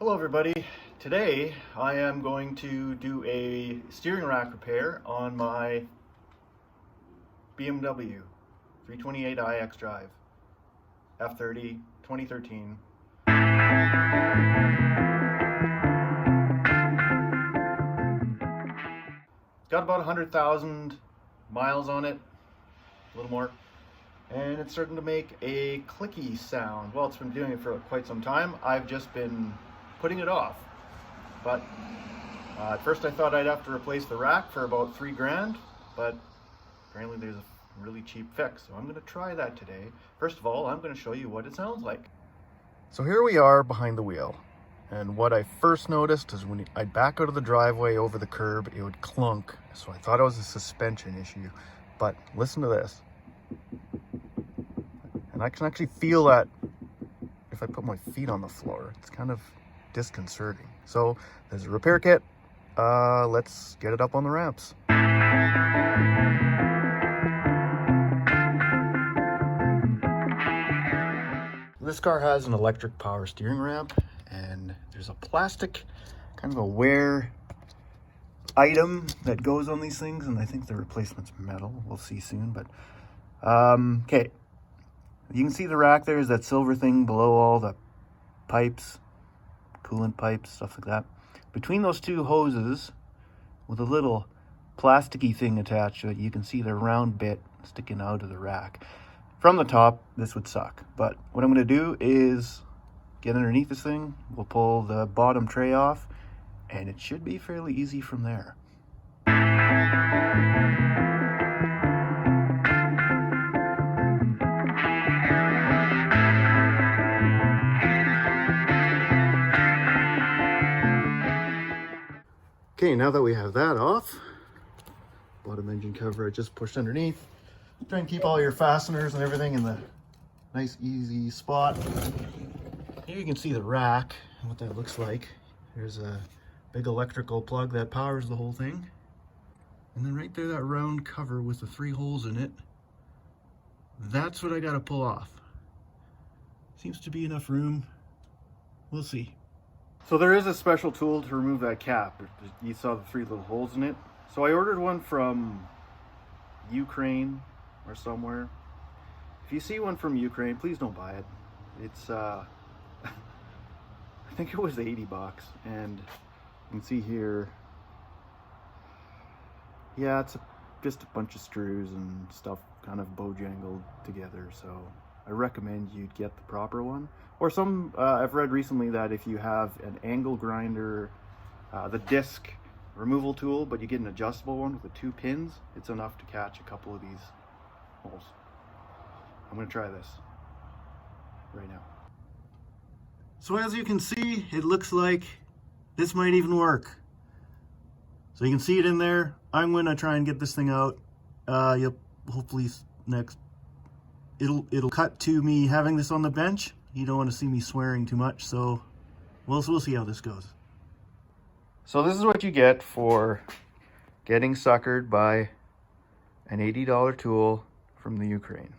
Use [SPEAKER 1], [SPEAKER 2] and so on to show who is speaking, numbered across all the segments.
[SPEAKER 1] Hello everybody. Today I am going to do a steering rack repair on my BMW 328i xDrive F30 2013. It's got about 100,000 miles on it, a little more, and it's starting to make a clicky sound. Well, it's been doing it for quite some time. I've just been putting it off. But at first I thought I'd have to replace the rack for about $3 grand, but apparently there's a really cheap fix. So I'm going to try that today. First of all, I'm going to show you what it sounds like. So here we are behind the wheel. And what I first noticed is when I'd back out of the driveway over the curb, it would clunk. So I thought it was a suspension issue. But listen to this. And I can actually feel that if I put my feet on the floor. It's kind of disconcerting. So there's a repair kit. Let's get it up on the ramps. This car has an electric power steering ramp, and there's a plastic kind of a wear item that goes on these things, and I think the replacement's metal. We'll see soon. But okay, you can see the rack. There's that silver thing below all the pipes, coolant pipes, stuff like that. Between those two hoses with a little plasticky thing attached to it, you can see the round bit sticking out of the rack. From the top, this would suck. But what I'm going to do is get underneath this thing. We'll pull the bottom tray off, and it should be fairly easy from there. Okay, now that we have that off, bottom engine cover I just pushed underneath. Try and keep all your fasteners and everything in the nice easy spot. Here you can see the rack and what that looks like. There's a big electrical plug that powers the whole thing. And then right there, that round cover with the 3 holes in it. That's what I gotta pull off. Seems to be enough room. We'll see. So there is a special tool to remove that cap. You saw the 3 little holes in it. So I ordered one from Ukraine or somewhere. If you see one from Ukraine, please don't buy it. It's I think it was 80 bucks, and you can see here, yeah, it's just a bunch of screws and stuff kind of bojangled together. So I recommend you get the proper one. Or some, I've read recently that if you have an angle grinder, the disc removal tool, but you get an adjustable one with the 2 pins, it's enough to catch a couple of these holes. I'm going to try this right now. So as you can see, it looks like this might even work. So you can see it in there. I'm going to try and get this thing out. Yep, hopefully next it'll cut to me having this on the bench. You don't want to see me swearing too much, so we'll see how this goes. So this is what you get for getting suckered by an $80 tool from the Ukraine.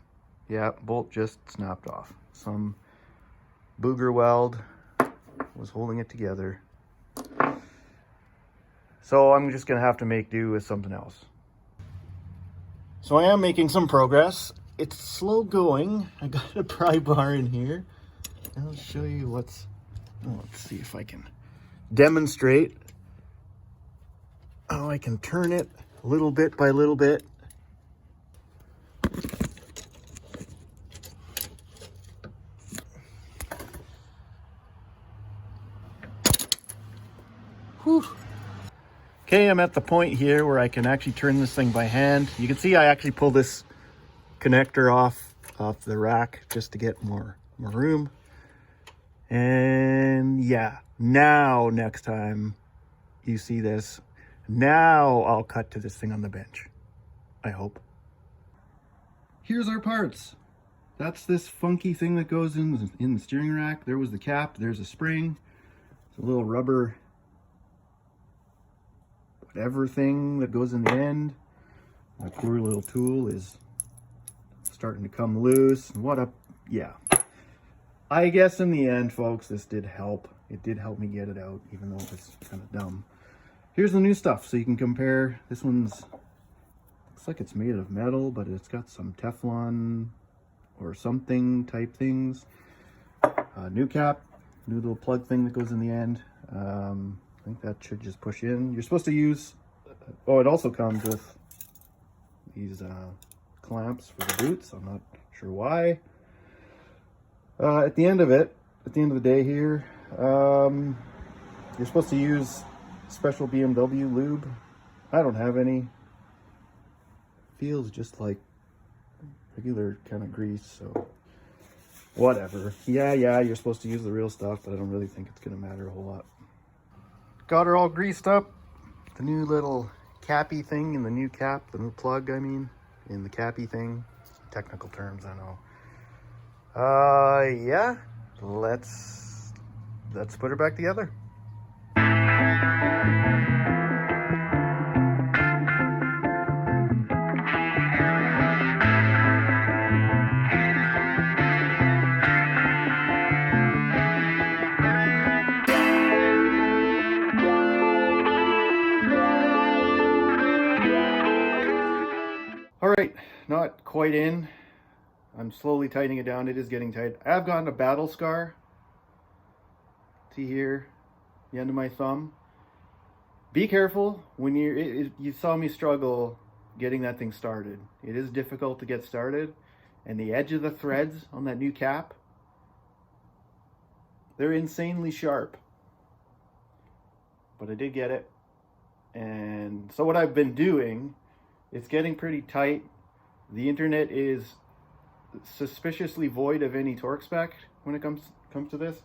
[SPEAKER 1] Yeah, bolt just snapped off. Some booger weld was holding it together. So I'm just gonna have to make do with something else. So I am making some progress. It's slow going. I got a pry bar in here. I'll show you let's see if I can demonstrate how I can turn it little bit by little bit. Whew. Okay, I'm at the point here where I can actually turn this thing by hand. You can see I actually pull this connector off the rack just to get more room. And yeah, now next time you see this, now I'll cut to this thing on the bench, I hope. Here's our parts. That's this funky thing that goes in the steering rack. There was the cap, there's a spring, it's a little rubber whatever thing that goes in the end. My poor little tool is starting to come loose. Yeah. I guess in the end, folks, this did help. it did help me get it out, even though it's kind of dumb. Here's the new stuff, so you can compare. This one's, looks like it's made of metal, but it's got some Teflon or something type things. New cap, new little plug thing that goes in the end. I think that should just push in. You're supposed to use, oh, it also comes with these clamps for the boots. I'm not sure why. At the end of it, at the end of the day here, you're supposed to use special BMW lube. I don't have any. Feels just like regular kind of grease, so whatever. Yeah, you're supposed to use the real stuff, but I don't really think it's gonna matter a whole lot. Got her all greased up. The new little cappy thing in the new cap, the new plug, I mean, in the cappy thing. Technical terms, I know. Yeah, let's put her back together. All right, not quite in. I'm slowly tightening it down. It is getting tight. I have gotten a battle scar. See here, the end of my thumb. Be careful when you saw me struggle getting that thing started. It is difficult to get started, and the edge of the threads on that new cap, they're insanely sharp. But I did get it. And so what I've been doing, it's getting pretty tight. The internet is suspiciously void of any torque spec when it comes to this.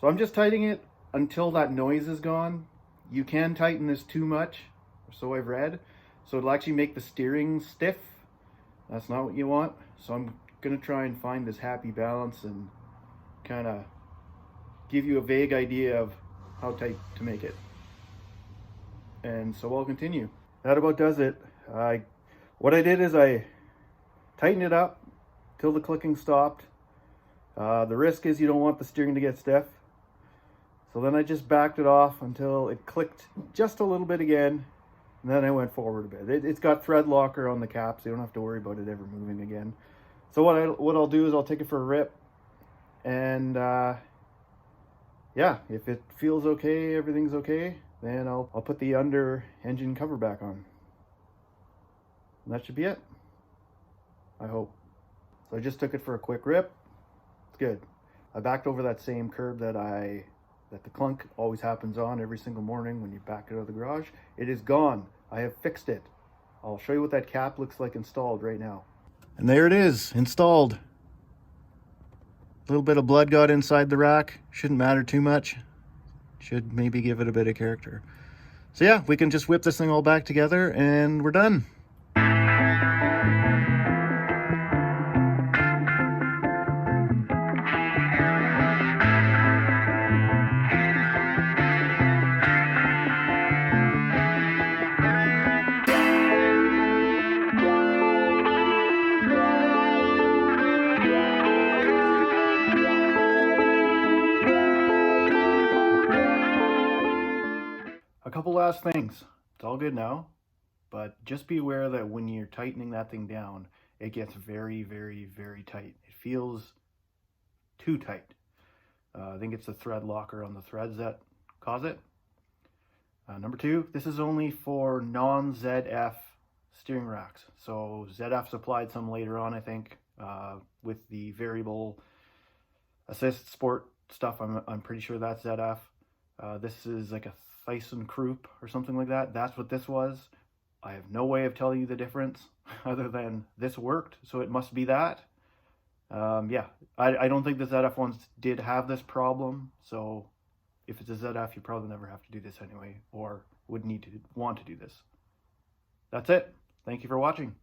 [SPEAKER 1] So I'm just tightening it until that noise is gone. You can tighten this too much, so I've read. So it'll actually make the steering stiff. That's not what you want. So I'm gonna try and find this happy balance and kind of give you a vague idea of how tight to make it. And so I'll continue. That about does it. What I did is I tightened it up till the clicking stopped. The risk is you don't want the steering to get stiff. So then I just backed it off until it clicked just a little bit again. And then I went forward a bit. It's got thread locker on the cap, so you don't have to worry about it ever moving again. So what I'll do is I'll take it for a rip. And yeah, if it feels okay, everything's okay, then I'll put the under engine cover back on. And that should be it, I hope. So I just took it for a quick rip. It's good. I backed over that same curb that the clunk always happens on every single morning when you back it out of the garage. It is gone. I have fixed it. I'll show you what that cap looks like installed right now. And there it is, installed. A little bit of blood got inside the rack. Shouldn't matter too much. Should maybe give it a bit of character. So yeah, we can just whip this thing all back together and we're done. A couple last things. It's all good now, but just be aware that when you're tightening that thing down, it gets very, very, very tight. It feels too tight. I think it's the thread locker on the threads that cause it. Number two, this is only for non-ZF steering racks. So ZF supplied some later on, I think, with the variable assist sport stuff. I'm pretty sure that's ZF. This is like a ThyssenKrupp or something like that. That's what this was. I have no way of telling you the difference other than this worked, so it must be that. Yeah, I don't think the ZF ones did have this problem, so if it's a ZF, you probably never have to do this anyway, or would want to do this. That's it. Thank you for watching.